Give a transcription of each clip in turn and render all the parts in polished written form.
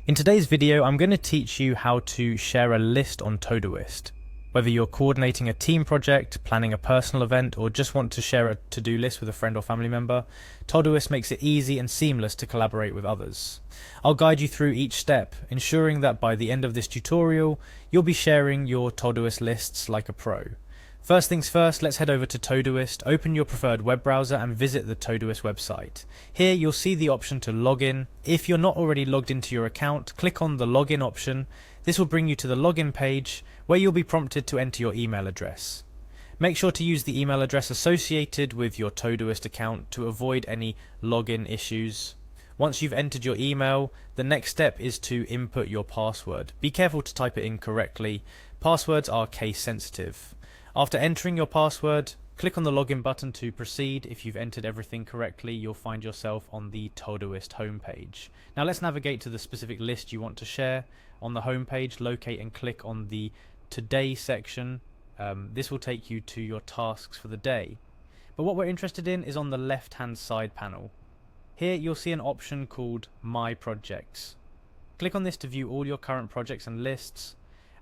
In today's video, I'm going to teach you how to share a list on Todoist. Whether you're coordinating a team project, planning a personal event, or just want to share a to-do list with a friend or family member, Todoist makes it easy and seamless to collaborate with others. I'll guide you through each step, ensuring that by the end of this tutorial, you'll be sharing your Todoist lists like a pro. First things first, let's head over to Todoist, open your preferred web browser and visit the Todoist website. Here you'll see the option to log in. If you're not already logged into your account, click on the login option. This will bring you to the login page where you'll be prompted to enter your email address. Make sure to use the email address associated with your Todoist account to avoid any login issues. Once you've entered your email, the next step is to input your password. Be careful to type it in correctly. Passwords are case sensitive. After entering your password, click on the login button to proceed. If you've entered everything correctly, you'll find yourself on the Todoist homepage. Now let's navigate to the specific list you want to share. On the homepage, locate and click on the Today section. This will take you to your tasks for the day. But what we're interested in is on the left-hand side panel. Here you'll see an option called My Projects. Click on this to view all your current projects and lists.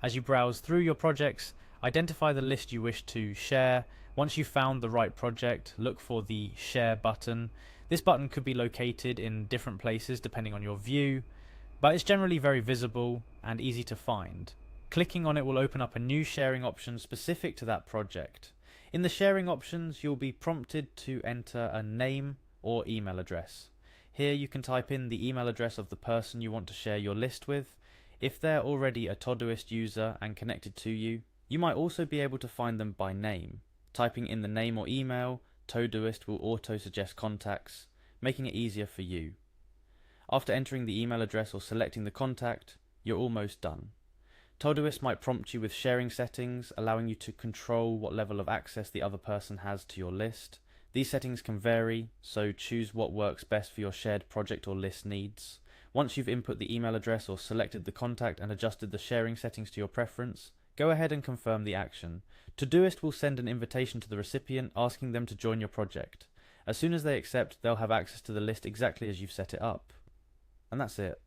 As you browse through your projects, identify the list you wish to share. Once you've found the right project, look for the Share button. This button could be located in different places depending on your view, but it's generally very visible and easy to find. Clicking on it will open up a new sharing option specific to that project. In the sharing options, you'll be prompted to enter a name or email address. Here you can type in the email address of the person you want to share your list with. If they're already a Todoist user and connected to you, you might also be able to find them by name. Typing in the name or email, Todoist will auto-suggest contacts, making it easier for you. After entering the email address or selecting the contact, you're almost done. Todoist might prompt you with sharing settings, allowing you to control what level of access the other person has to your list. These settings can vary, so choose what works best for your shared project or list needs. Once you've input the email address or selected the contact and adjusted the sharing settings to your preference, go ahead and confirm the action. Todoist will send an invitation to the recipient asking them to join your project. As soon as they accept, they'll have access to the list exactly as you've set it up. And that's it.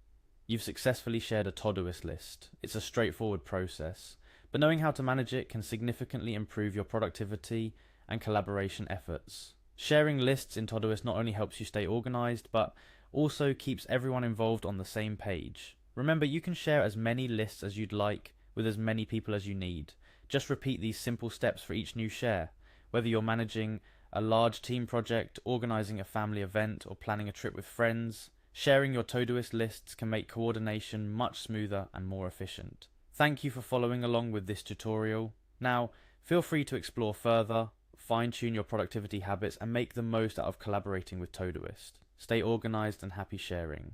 You've successfully shared a Todoist list. It's a straightforward process, but knowing how to manage it can significantly improve your productivity and collaboration efforts. Sharing lists in Todoist not only helps you stay organized, but also keeps everyone involved on the same page. Remember, you can share as many lists as you'd like, with as many people as you need. Just repeat these simple steps for each new share. Whether you're managing a large team project, organizing a family event, or planning a trip with friends, sharing your Todoist lists can make coordination much smoother and more efficient. Thank you for following along with this tutorial. Now, feel free to explore further, fine-tune your productivity habits, and make the most out of collaborating with Todoist. Stay organized and happy sharing.